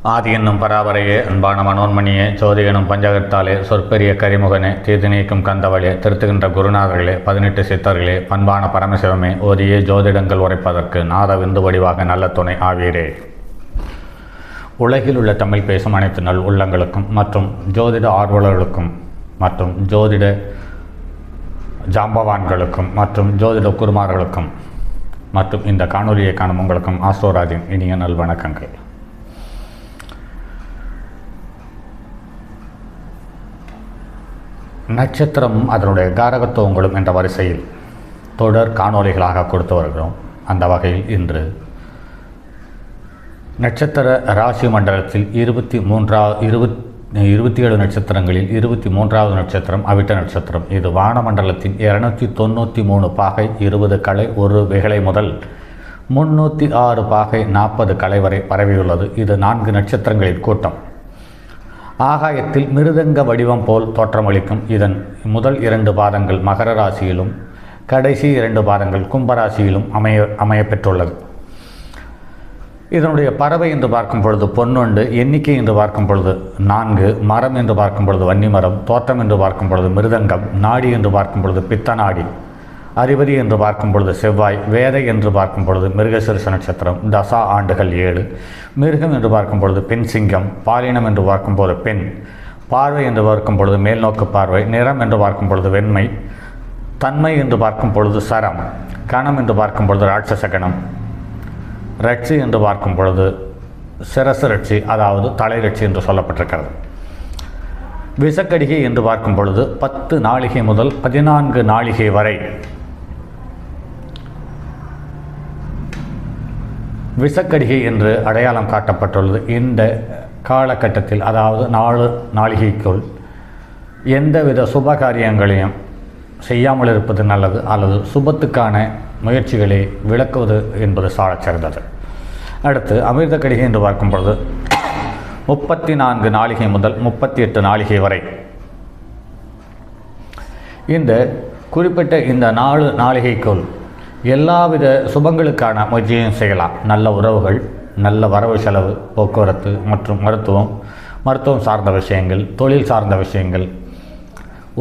ஆதி என்னும் பராபரையே, அன்பான மனோன்மணியே, ஜோதி எனும் பஞ்சகத்தாலே, சொற்பெரிய கரிமுகனே, தீது நீக்கும் கந்தவளே, திருத்துகின்ற குருநாதர்களே, 18 சித்தர்களே, பண்பான பரமசிவமே, ஓதியே ஜோதிடங்கள் உரைப்பதற்கு நாத விந்து வடிவாக நல்ல துணை ஆவீரே. உலகில் உள்ள தமிழ் பேசும் அனைத்து நல் உள்ளங்களுக்கும் மற்றும் ஜோதிட ஆர்வலர்களுக்கும் மற்றும் ஜோதிட ஜாம்பவான்களுக்கும் மற்றும் ஜோதிட குருமார்களுக்கும் மற்றும் இந்த காணொலியை காணும் உங்களுக்கும் ஆஸ்ட்ரோராஜின் இனிய நல்வணக்கங்கள். நட்சத்திரம் அதனுடைய காரகத்துவங்களும் என்ற வரிசையில் தொடர் காணொலிகளாக கொடுத்து வருகிறோம். அந்த வகையில் இன்று நட்சத்திர ராசி மண்டலத்தில் 27 நட்சத்திரங்களில் 23வது நட்சத்திரம் அவிட்ட நட்சத்திரம். இது வானமண்டலத்தின் 293 பாகை 20 கலை 1 விகலை முதல் 306 பாகை 40 கலை வரை பரவியுள்ளது. இது 4 நட்சத்திரங்களின் கூட்டம். ஆகாயத்தில் மிருதங்க வடிவம் போல் தோற்றமளிக்கும் இதன் முதல் 2 பாதங்கள் மகர ராசியிலும் கடைசி 2 பாதங்கள் கும்பராசியிலும் அமையப்பெற்றுள்ளது. இதனுடைய பறவை என்று பார்க்கும் பொழுது பொன்னொண்டு, எண்ணிக்கை என்று பார்க்கும் பொழுது 4, மரம் என்று பார்க்கும் பொழுது வன்னிமரம், தோற்றம் என்று பார்க்கும் பொழுது மிருதங்கம், நாடி என்று பார்க்கும் பொழுது பித்த நாடி, அறிவதி என்று பார்க்கும் பொழுது செவ்வாய், வேதை என்று பார்க்கும் பொழுது மிருகசிருஷ நட்சத்திரம், தசா ஆண்டுகள் 7, மிருகம் என்று பார்க்கும் பொழுது பெண் சிங்கம், பாலினம் என்று பார்க்கும் பொழுது பெண், பார்வை என்று பார்க்கும் பொழுது மேல்நோக்கு பார்வை, நிறம் என்று பார்க்கும் பொழுது வெண்மை, தன்மை என்று பார்க்கும் பொழுது சரம், கணம் என்று பார்க்கும் பொழுது ராட்சச கணம், ரட்சி என்று பார்க்கும் பொழுது சிரசு ரட்சி, அதாவது தலைரட்சி என்று சொல்லப்பட்டிருக்கிறது. விசக்கடிகை என்று பார்க்கும் பொழுது 10 நாளிகை முதல் 14 நாளிகை வரை விசக்கடிகை என்று அடையாளம் காட்டப்பட்டுள்ளது. இந்த காலகட்டத்தில், அதாவது 4 நாளிகைக்குள் எந்தவித சுப காரியங்களையும் செய்யாமல் இருப்பது நல்லது, அல்லது சுபத்துக்கான முயற்சிகளை விளக்குவது என்பது சாலச் சிறந்தது. அடுத்து அமிர்த கடிகை என்று பார்க்கும் பொழுது 34 நாளிகை முதல் 38 நாளிகை வரை. இந்த குறிப்பிட்ட இந்த 4 நாளிகைக்குள் எல்லாவித சுபங்களுக்கான முயற்சியும் செய்யலாம். நல்ல உறவுகள், நல்ல வரவு செலவு, போக்குவரத்து மற்றும் மருத்துவம் சார்ந்த விஷயங்கள், தொழில் சார்ந்த விஷயங்கள்,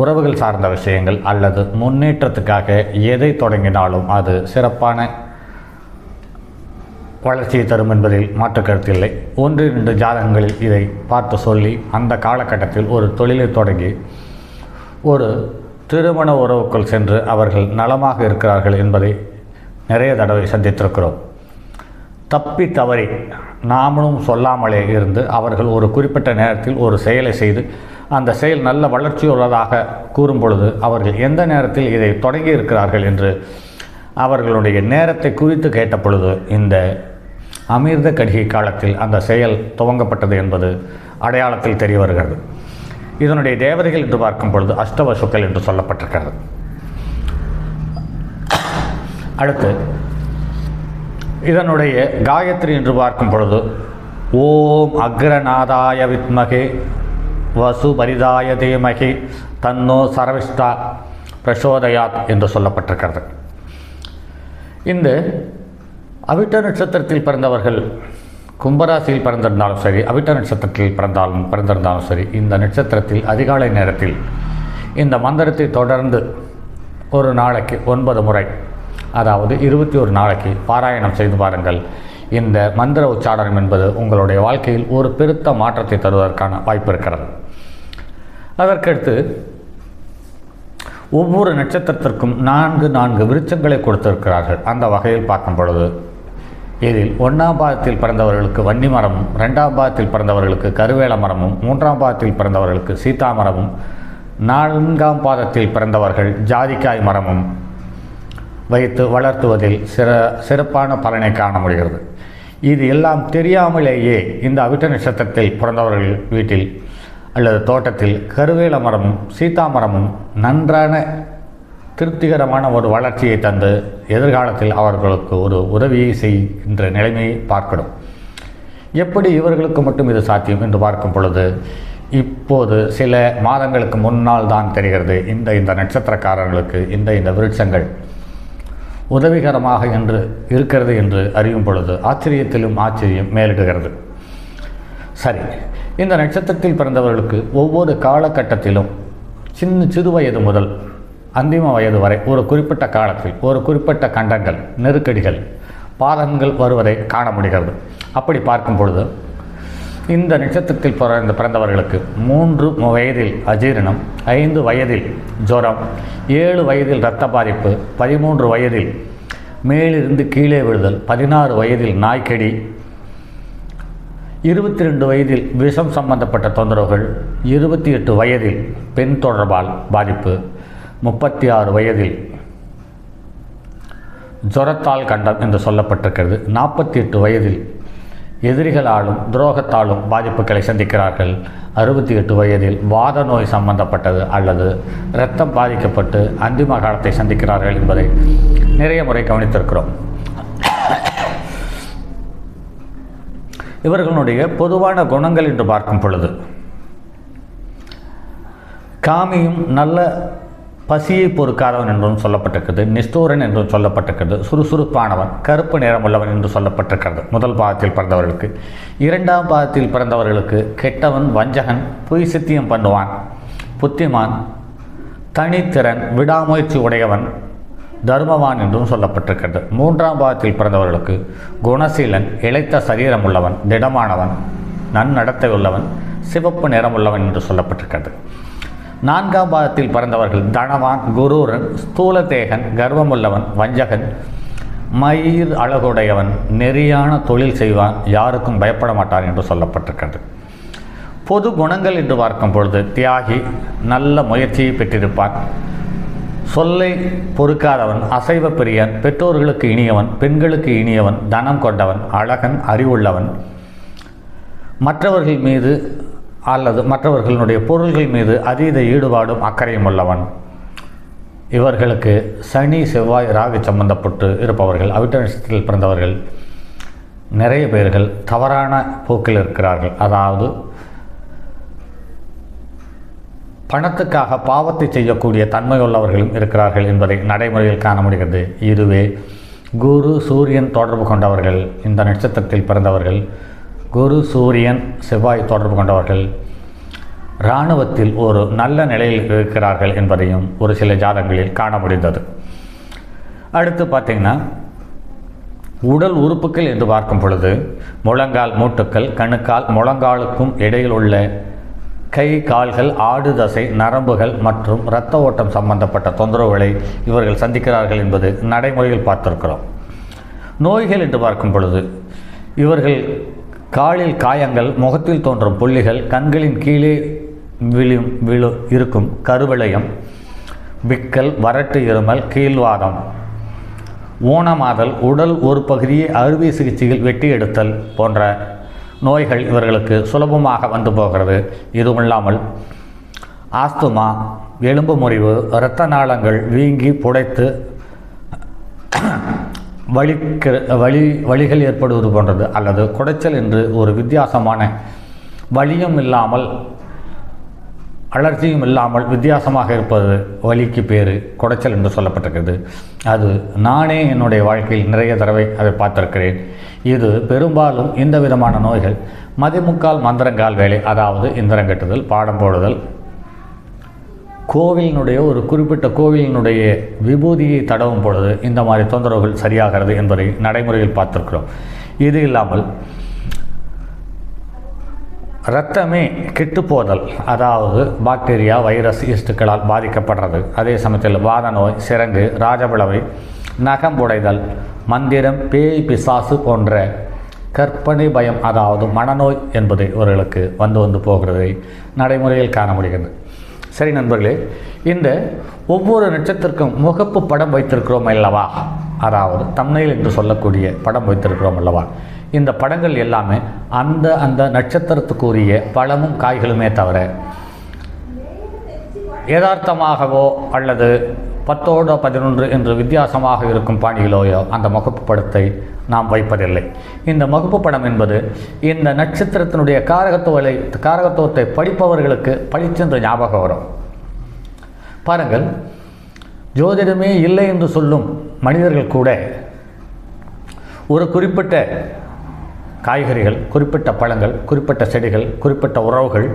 உறவுகள் சார்ந்த விஷயங்கள் அல்லது முன்னேற்றத்துக்காக எதை தொடங்கினாலும் அது சிறப்பான வளர்ச்சியை தரும் என்பதில் மாற்று கருத்தில்லை. 1-2 ஜாதகங்களில் இதை பார்த்து சொல்லி அந்த காலகட்டத்தில் ஒரு தொழிலை தொடங்கி ஒரு திருமண உறவுக்குள் சென்று அவர்கள் நலமாக இருக்கிறார்கள் என்பதை நிறைய தடவை சந்தித்திருக்கிறோம். தப்பி தவறி நாமளும் சொல்லாமலே இருந்து அவர்கள் ஒரு குறிப்பிட்ட நேரத்தில் ஒரு செயலை செய்து அந்த செயல் நல்ல வளர்ச்சியுள்ளதாக கூறும் பொழுது அவர்கள் எந்த நேரத்தில் இதை தொடங்கி இருக்கிறார்கள் என்று அவர்களுடைய நேரத்தை குறித்து கேட்ட பொழுது இந்த அமிர்த கடிகை காலத்தில் அந்த செயல் துவங்கப்பட்டது என்பது அடையாளத்தில் தெரிய வருகிறது. இதனுடைய தேவதைகள் என்று பார்க்கும் பொழுது அஷ்டவசுக்கள் என்று சொல்லப்பட்டிருக்கிறது. அடுத்து இதனுடைய காயத்ரி என்று பார்க்கும் பொழுது ஓம் அக்ரநாதாய வித்மகே வசுபரிதாய தேமகி தன்னோ சரவிஷ்டா பிரசோதயாத் என்று சொல்லப்பட்டிருக்கிறது. இந்த அவிட்ட நட்சத்திரத்தில் பிறந்தவர்கள் கும்பராசியில் பிறந்திருந்தாலும் சரி, அவிட்ட நட்சத்திரத்தில் பிறந்திருந்தாலும் சரி, இந்த நட்சத்திரத்தில் அதிகாலை நேரத்தில் இந்த மந்திரத்தை தொடர்ந்து ஒரு நாளைக்கு 9 முறை, அதாவது 21 நாளைக்கு பாராயணம் செய்து பாருங்கள். இந்த மந்திர உச்சாரணம் என்பது உங்களுடைய வாழ்க்கையில் ஒரு பெருத்த மாற்றத்தை தருவதற்கான வாய்ப்பு இருக்கிறது. அதற்கடுத்து ஒவ்வொரு நட்சத்திரத்திற்கும் 4 விருட்சங்களை கொடுத்திருக்கிறார்கள். அந்த வகையில் பார்க்கும் பொழுது இதில் 1ஆம் பாதத்தில் பிறந்தவர்களுக்கு வன்னி மரமும், 2ஆம் பாதத்தில் பிறந்தவர்களுக்கு கருவேல மரமும், 3ஆம் பாதத்தில் பிறந்தவர்களுக்கு சீதா மரமும், 4ஆம் பாதத்தில் பிறந்தவர்கள் ஜாதிக்காய் மரமும் வைத்து வளர்த்துவதில் சிறப்பான பலனை காண முடிகிறது. இது எல்லாம் தெரியாமலேயே இந்த அவிட்ட நட்சத்திரத்தில் பிறந்தவர்கள் வீட்டில் அல்லது தோட்டத்தில் கருவேல மரமும் சீதா மரமும் நன்றான திருப்திகரமான ஒரு வளர்ச்சியை தந்து எதிர்காலத்தில் அவர்களுக்கு ஒரு உதவியை செய்கின்ற நிலைமையை பார்க்கணும். எப்படி இவர்களுக்கு மட்டும் இது சாத்தியம் என்று பார்க்கும் பொழுது இப்போது சில மாதங்களுக்கு முன்னால் தான் தெரிகிறது இந்த நட்சத்திரக்காரர்களுக்கு இந்த விருட்சங்கள் உதவிகரமாக என்று இருக்கிறது என்று அறியும் பொழுது ஆச்சரியத்திலும் ஆச்சரியம் மேலிடுகிறது. சரி, இந்த நட்சத்திரத்தில் பிறந்தவர்களுக்கு ஒவ்வொரு காலகட்டத்திலும் சிறு வயது முதல் அந்திம வயது வரை ஒரு குறிப்பிட்ட காலத்தில் ஒரு குறிப்பிட்ட கண்டங்கள், நெருக்கடிகள், பாதகங்கள் வருவதை காண முடிகிறது. அப்படி பார்க்கும் பொழுது இந்த நட்சத்திரத்தில் பிறந்தவர்களுக்கு 3 வயதில் அஜீரணம், 5 வயதில் ஜுரம், 7 வயதில் இரத்த பாதிப்பு, 13 வயதில் மேலிருந்து கீழே விழுதல், 16 வயதில் நாய்க்கடி, 22 வயதில் விஷம் சம்பந்தப்பட்ட தொந்தரவுகள், 28 வயதில் பெண் தொடர்பால் பாதிப்பு, 36 வயதில் ஜுரத்தால் கண்டம் என்று சொல்லப்பட்டிருக்கிறது, 48 வயதில் எதிரிகளாலும் துரோகத்தாலும் பாதிப்புகளை சந்திக்கிறார்கள், 68 வயதில் வாத நோய் சம்பந்தப்பட்டது அல்லது இரத்தம் பாதிக்கப்பட்டு அந்திம காலத்தை சந்திக்கிறார்கள் என்பதை நிறைய முறை கவனித்திருக்கிறோம். இவர்களுடைய பொதுவான குணங்கள் என்று பார்க்கும் பொழுது காமியும் நல்ல பசியை பொறுக்காதவன் என்றும் சொல்லப்பட்டிருக்கிறது, நிஷ்டூரன் என்றும் சொல்லப்பட்டிருக்கிறது, சுறுசுறுப்பானவன், கருப்பு நிறமுள்ளவன் என்று சொல்லப்பட்டிருக்கிறது முதல் பாகத்தில் பிறந்தவர்களுக்கு. 2ஆம் பாகத்தில் பிறந்தவர்களுக்கு கெட்டவன், வஞ்சகன், பொய் சித்தியம் பண்ணுவான், புத்திமான், தனித்திறன், விடாமுயற்சி உடையவன், தர்மவான் என்றும் சொல்லப்பட்டிருக்கிறது. 3ஆம் பாகத்தில் பிறந்தவர்களுக்கு குணசீலன், இளைத்த சரீரம் உள்ளவன், திடமானவன், நன்னடத்தை உள்ளவன், சிவப்பு நிறமுள்ளவன் என்று சொல்லப்பட்டிருக்கிறது. 4ஆம் பாகத்தில் பிறந்தவர்கள் தனவான், குரூரன், ஸ்தூலதேகன், கர்வமுள்ளவன், வஞ்சகன், மயிர் அழகுடையவன், நெறியான தொழில் செய்வான், யாருக்கும் பயப்பட மாட்டான் என்று சொல்லப்பட்டிருக்கிறது. பொது குணங்கள் என்று பார்க்கும் பொழுது தியாகி, நல்ல முயற்சியை பெற்றிருப்பான், சொல்லை பொறுக்காதவன், அசைவ பிரியன், பெற்றோர்களுக்கு இனியவன், பெண்களுக்கு இனியவன், தனம் கொண்டவன், அழகன், அறிவுள்ளவன், மற்றவர்கள் மீது அல்லது மற்றவர்களுடைய பொருள்கள் மீது அதீத ஈடுபாடும் அக்கறையும் உள்ளவன். இவர்களுக்கு சனி, செவ்வாய், ராகு சம்பந்தப்பட்டு இருப்பவர்கள், அவிட்ட நட்சத்திரத்தில் பிறந்தவர்கள் நிறைய பேர்கள் தவறான போக்கில் இருக்கிறார்கள். அதாவது பணத்துக்காக பாவத்தை செய்யக்கூடிய தன்மையுள்ளவர்களும் இருக்கிறார்கள் என்பதை நடைமுறையில் காண முடிகிறது. இதுவே குரு, சூரியன் தொடர்பு கொண்டவர்கள், இந்த நட்சத்திரத்தில் பிறந்தவர்கள், குரு, சூரியன், செவ்வாய் தொடர்பு கொண்டவர்கள் இராணுவத்தில் ஒரு நல்ல நிலையில் இருக்கிறார்கள் என்பதையும் ஒரு சில ஜாதகங்களில் காண முடிந்தது. அடுத்து பார்த்திங்கன்னா உடல் உறுப்புகள் என்று பார்க்கும் பொழுது முழங்கால் மூட்டுக்கள், கணுக்கால், முழங்காலுக்கும் இடையில் உள்ள கை, கால்கள், ஆடு தசை, நரம்புகள் மற்றும் இரத்த ஓட்டம் சம்பந்தப்பட்ட தொந்தரவுகளை இவர்கள் சந்திக்கிறார்கள் என்பது நடைமுறையில் பார்த்திருக்கிறோம். நோய்கள் என்று பார்க்கும் பொழுது இவர்கள் காலில் காயங்கள், முகத்தில் தோன்றும் புள்ளிகள், கண்களின் கீழே இருக்கும் கருவளையம், விக்கல், வறட்டு இருமல், கீழ்வாதம், ஊனமாதல், உடல் ஒரு பகுதியை அறுவை சிகிச்சையில் வெட்டி எடுத்தல் போன்ற நோய்கள் இவர்களுக்கு சுலபமாக வந்து போகிறது. இதுவுமில்லாமல் ஆஸ்துமா, எலும்பு முறிவு, இரத்த நாளங்கள் வீங்கி புடைத்து வலிகள் ஏற்படுவது போன்றது அல்லது குடைச்சல் என்று ஒரு வித்தியாசமான வலியும் இல்லாமல் அலர்ஜியும் இல்லாமல் வித்தியாசமாக இருப்பது வலிக்கு பேர் குடைச்சல் என்று சொல்லப்பட்டிருக்கிறது. அது நானே என்னுடைய வாழ்க்கையில் நிறைய தடவை அதை பார்த்திருக்கிறேன். இது பெரும்பாலும் இந்த விதமான நோய்கள் மதிமுக்கால் மந்திரங்கால் வேலை, அதாவது இந்திரங்கட்டுதல், பாடம் போடுதல், கோவிலினுடைய ஒரு குறிப்பிட்ட கோவிலினுடைய விபூதியை தடவும் பொழுது இந்த மாதிரி தொந்தரவுகள் சரியாகிறது என்பதை நடைமுறையில் பார்த்திருக்கிறோம். இது இல்லாமல் இரத்தமே கெட்டுப்போதல், அதாவது பாக்டீரியா, வைரஸ், ஈஸ்டுக்களால் பாதிக்கப்படுறது. அதே சமயத்தில் வாத நோய், சிரங்கு, ராஜபிளவை, நகம் உடைதல், மந்திரம், பேய், பிசாசு போன்ற கற்பனை பயம், அதாவது மனநோய் என்பது இவர்களுக்கு வந்து போகிறதை நடைமுறையில் காண முடிகிறது. சரி நண்பர்களே, இந்த ஒவ்வொரு நட்சத்திரக்கும் முகப்பு படம் வைத்திருக்கிறோம் அல்லவா, அதாவது தம்ப்நெயில் என்று சொல்லக்கூடிய படம் வைத்திருக்கிறோம் அல்லவா, இந்த படங்கள் எல்லாமே அந்த நட்சத்திரத்துக்குரிய பழமும் காய்களுமே தவிர யதார்த்தமாகவோ அல்லது 10ஓடு 11 என்று வித்தியாசமாக இருக்கும் பாணிகளோயோ அந்த முகப்பு படத்தை நாம் வைப்பதில்லை. இந்த முகப்பு படம் என்பது இந்த நட்சத்திரத்தினுடைய காரகத்துவத்தை படிப்பவர்களுக்கு பளிச்சென்று ஞாபகம் வரும். பாருங்கள், ஜோதிடமே இல்லை என்று சொல்லும் மனிதர்கள் கூட ஒரு குறிப்பிட்ட காய்கறிகள், குறிப்பிட்ட பழங்கள், குறிப்பிட்ட செடிகள், குறிப்பிட்ட உறவுகள்,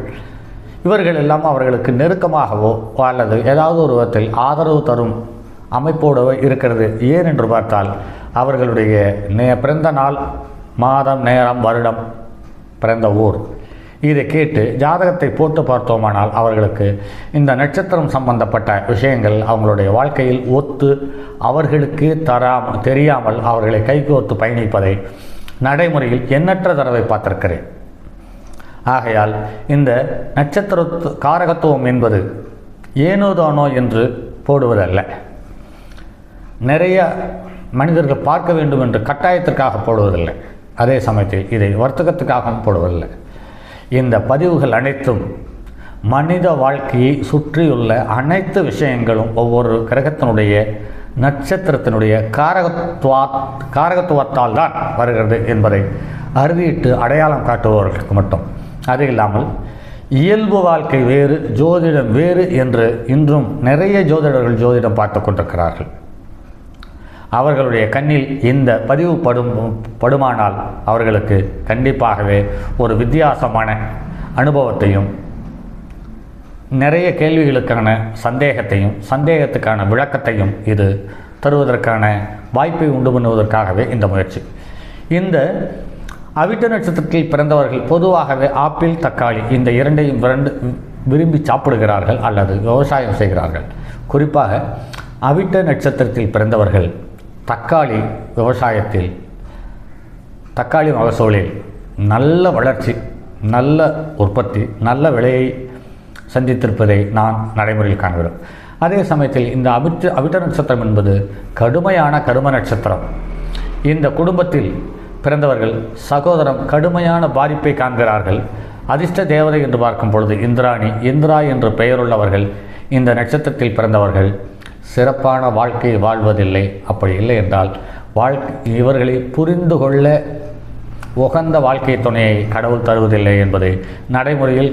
இவர்கள் எல்லாம் அவர்களுக்கு நெருக்கமாகவோ அல்லது ஏதாவது ஒரு விதத்தில் ஆதரவு தரும் அமைப்போடு இருக்கிறது. ஏன் என்று பார்த்தால் அவர்களுடைய பிறந்த நாள், மாதம், நேரம், வருடம், பிறந்த ஊர் இதை கேட்டு ஜாதகத்தை போட்டு பார்த்தோமானால் அவர்களுக்கு இந்த நட்சத்திரம் சம்பந்தப்பட்ட விஷயங்கள் அவங்களுடைய வாழ்க்கையில் ஒத்து அவர்களுக்கு தெரியாமல் அவர்களை கைகோர்த்து பயணிப்பதை நடைமுறையில் எண்ணற்ற தடவை பார்த்திருக்கிறேன். ஆகையால் இந்த நட்சத்திர காரகத்துவம் என்பது ஏனோதானோ என்று போடுவதல்ல. நிறைய மனிதர்கள் பார்க்க வேண்டும் என்று கட்டாயத்திற்காக போடுவதில்லை. அதே சமயத்தில் இதை வர்த்தகத்துக்காகவும் போடுவதில்லை. இந்த பதிவுகள் அனைத்தும் மனித வாழ்க்கையை சுற்றியுள்ள அனைத்து விஷயங்களும் ஒவ்வொரு கிரகத்தினுடைய நட்சத்திரத்தினுடைய காரகத்துவத்தால் தான் வருகிறது என்பதை அறுதியிட்டு அடையாளம் காட்டுபவர்களுக்கு மட்டும். அது இல்லாமல் இயல்பு வாழ்க்கை வேறு, ஜோதிடம் வேறு என்று இன்றும் நிறைய ஜோதிடர்கள் ஜோதிடம் பார்த்து கொண்டிருக்கிறார்கள். அவர்களுடைய கண்ணில் இந்த பதிவு படுமானால் அவர்களுக்கு கண்டிப்பாகவே ஒரு வித்தியாசமான அனுபவத்தையும் நிறைய கேள்விகளுக்கான சந்தேகத்துக்கான விளக்கத்தையும் இது தருவதற்கான வாய்ப்பை உண்டு பண்ணுவதற்காகவே இந்த முயற்சி. இந்த அவிட்ட நட்சத்திரத்தில் பிறந்தவர்கள் பொதுவாகவே ஆப்பிள், தக்காளி இந்த இரண்டையும் விரும்பி சாப்பிடுகிறார்கள் அல்லது விவசாயம் செய்கிறார்கள். குறிப்பாக அவிட்ட நட்சத்திரத்தில் பிறந்தவர்கள் தக்காளி விவசாயத்தில், தக்காளி மகசூலில் நல்ல வளர்ச்சி, நல்ல உற்பத்தி, நல்ல விலையை சந்தித்திருப்பதை நான் நடைமுறையில் காண்கிறோம். அதே சமயத்தில் இந்த அவிட்ட நட்சத்திரம் என்பது கடுமையான கரும நட்சத்திரம். இந்த குடும்பத்தில் பிறந்தவர்கள் சகோதரம் கடுமையான பாதிப்பை காண்கிறார்கள். அதிர்ஷ்ட தேவதை என்று பார்க்கும் பொழுது இந்திரா என்று பெயருள்ளவர்கள் இந்த நட்சத்திரத்தில் பிறந்தவர்கள் சிறப்பான வாழ்க்கையை வாழ்வதில்லை. அப்படி இல்லை என்றால் இவர்களை புரிந்து கொள்ள உகந்த வாழ்க்கை துணையை கடவுள் தருவதில்லை என்பதை நடைமுறையில்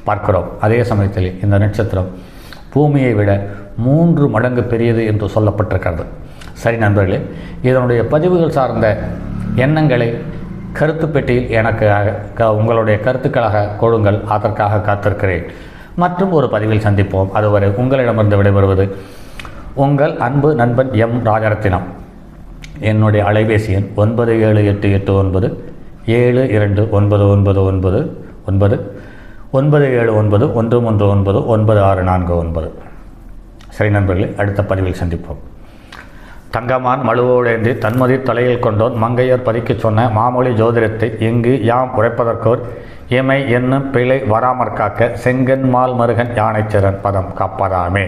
பார்க்கிறோம். அதே சமயத்தில் இந்த நட்சத்திரம் பூமியை விட 3 மடங்கு பெரியது என்று சொல்லப்பட்டிருக்கிறது. சரி நண்பர்களே, இதனுடைய பதிவுகள் சார்ந்த எண்ணங்களை கருத்து பெட்டியில் எனக்கு உங்களுடைய கருத்துக்களாக கொடுங்கள். அதற்காக காத்திருக்கிறேன். மற்றும் ஒரு பதிவில் சந்திப்போம். அதுவரை உங்களிடமிருந்து விடைபெறுவது உங்கள் அன்பு நண்பன் எம் ராஜரத்தினம். என்னுடைய அலைபேசி எண் 9788 72999 97991199649. சரி நண்பர்களே, அடுத்த பதிவில் சந்திப்போம். தங்கமான் மழுவோடேந்தி தன்மதி தலையில் கொண்டோன் மங்கையர் பதிக்கச் சொன்ன மாமொழி ஜோதிடத்தை இங்கு யாம் உரைப்பதற்கோர் இமை என்னும் பிழை வராமற் காக்க செங்கன்மால் மருகன் யானைச்சிறன் பதம் காப்பதாமே.